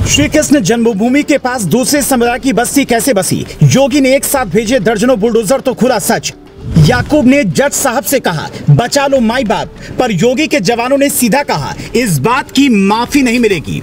श्री कृष्ण जन्मभूमि के पास दूसरे समुदाय की बस्ती कैसे बसी? योगी ने एक साथ भेजे दर्जनों बुलडोजर तो खुला सच। याकूब ने जज साहब से कहा बचा लो माई बाप, पर योगी के जवानों ने सीधा कहा इस बात की माफी नहीं मिलेगी।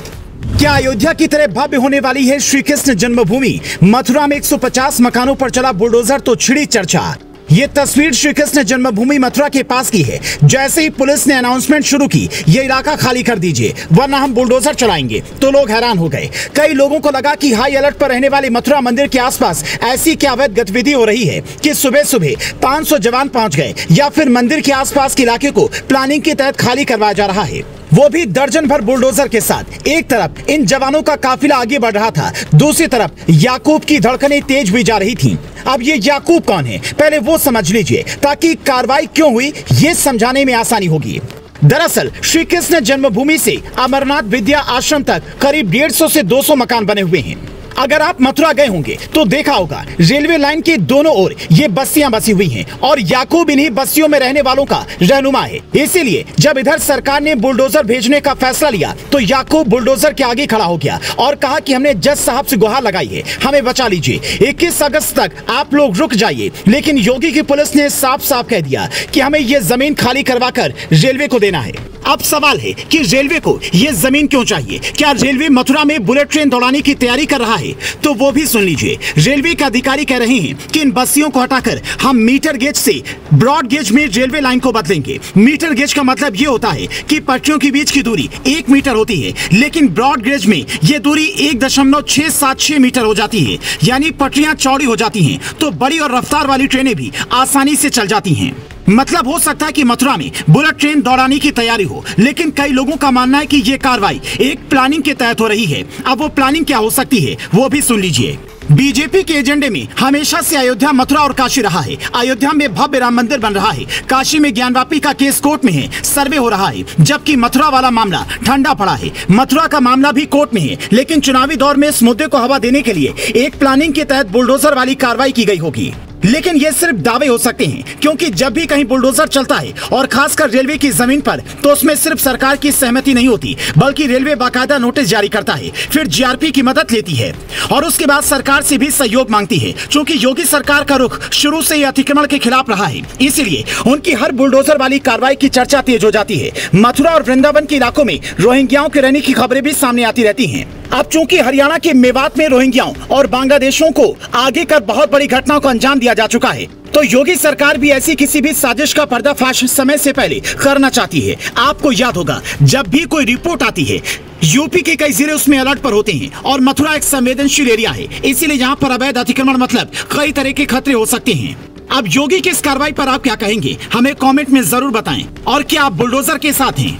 क्या अयोध्या की तरह भव्य होने वाली है श्री कृष्ण जन्मभूमि? मथुरा में 150 मकानों पर चला बुलडोजर तो छिड़ी चर्चा। ये तस्वीर श्री कृष्ण जन्मभूमि मथुरा के पास की है। जैसे ही पुलिस ने अनाउंसमेंट शुरू की ये इलाका खाली कर दीजिए वरना हम बुलडोजर चलाएंगे, तो लोग हैरान हो गए। कई लोगों को लगा कि हाई अलर्ट पर रहने वाले मथुरा मंदिर के आसपास ऐसी क्या अवैध गतिविधि हो रही है कि सुबह सुबह 500 जवान पहुंच गए, या फिर मंदिर के आसपास के इलाके को प्लानिंग के तहत खाली करवाया जा रहा है, वो भी दर्जन भर बुलडोजर के साथ। एक तरफ इन जवानों का काफिला आगे बढ़ रहा था, दूसरी तरफ याकूब की धड़कनें तेज हुई जा रही थीं। अब ये याकूब कौन है पहले वो समझ लीजिए, ताकि कार्रवाई क्यों हुई ये समझाने में आसानी होगी। दरअसल श्री कृष्ण जन्मभूमि से अमरनाथ विद्या आश्रम तक करीब 150 से 200 मकान बने हुए हैं। अगर आप मथुरा गए होंगे तो देखा होगा रेलवे लाइन के दोनों ओर ये बस्तियां बसी हुई हैं और याकूब इन्हीं बस्तियों में रहने वालों का रहनुमा है। इसीलिए जब इधर सरकार ने बुलडोजर भेजने का फैसला लिया तो याकूब बुलडोजर के आगे खड़ा हो गया और कहा कि हमने जज साहब से गुहार लगाई है, हमें बचा लीजिए, 21 अगस्त तक आप लोग रुक जाइए। लेकिन योगी की पुलिस ने साफ साफ कह दिया कि हमें ये जमीन खाली करवा कर रेलवे को देना है। अब सवाल है कि रेलवे को ये जमीन क्यों चाहिए? क्या रेलवे मथुरा में बुलेट ट्रेन दौड़ाने की तैयारी कर रहा है? तो वो भी सुन लीजिए। रेलवे के अधिकारी कह रहे हैं कि इन बस्तियों को हटाकर हम मीटर गेज से ब्रॉड गेज में रेलवे लाइन को बदलेंगे। मीटर गेज का मतलब ये होता है कि पटरियों के बीच की दूरी 1 मीटर होती है, लेकिन ब्रॉड गेज में ये दूरी 1.676 मीटर हो जाती है, यानी पटरियां चौड़ी हो जाती हैं, तो बड़ी और रफ्तार वाली ट्रेनें भी आसानी से चल जाती हैं। मतलब हो सकता है कि मथुरा में बुलेट ट्रेन दौड़ाने की तैयारी हो, लेकिन कई लोगों का मानना है कि ये कार्रवाई एक प्लानिंग के तहत हो रही है। अब वो प्लानिंग क्या हो सकती है वो भी सुन लीजिए। बीजेपी के एजेंडे में हमेशा से अयोध्या, मथुरा और काशी रहा है। अयोध्या में भव्य राम मंदिर बन रहा है, काशी में ज्ञानवापी का केस कोर्ट में है, सर्वे हो रहा है, जबकि मथुरा वाला मामला ठंडा पड़ा है। मथुरा का मामला भी कोर्ट में है, लेकिन चुनावी दौर में इस मुद्दे को हवा देने के लिए एक प्लानिंग के तहत बुलडोजर वाली कार्रवाई की गई होगी। लेकिन ये सिर्फ दावे हो सकते हैं, क्योंकि जब भी कहीं बुलडोजर चलता है और खासकर रेलवे की जमीन पर, तो उसमें सिर्फ सरकार की सहमति नहीं होती, बल्कि रेलवे बाकायदा नोटिस जारी करता है, फिर जीआरपी की मदद लेती है और उसके बाद सरकार से भी सहयोग मांगती है। चूंकि योगी सरकार का रुख शुरू से ही अतिक्रमण के खिलाफ रहा है, इसलिए उनकी हर बुलडोजर वाली कार्रवाई की चर्चा तेज हो जाती है। मथुरा और वृंदावन के इलाकों में रोहिंग्याओं के रहने की खबरें भी सामने आती रहती हैं। अब चूंकि हरियाणा के मेवात में रोहिंग्याओं और बांग्लादेशियों को आगे कर बहुत बड़ी घटनाओं को अंजाम दिया जा चुका है, तो योगी सरकार भी ऐसी किसी भी साजिश का पर्दाफाश समय से पहले करना चाहती है। आपको याद होगा जब भी कोई रिपोर्ट आती है, यूपी के कई जिले उसमें अलर्ट पर होते हैं और मथुरा एक संवेदनशील एरिया है, इसीलिए यहाँ पर अवैध अतिक्रमण मतलब कई तरह के खतरे हो सकते हैं। अब योगी की इस कार्रवाई पर आप क्या कहेंगे? हमें कमेंट में जरूर बताएं। और क्या आप बुलडोजर के साथ हैं?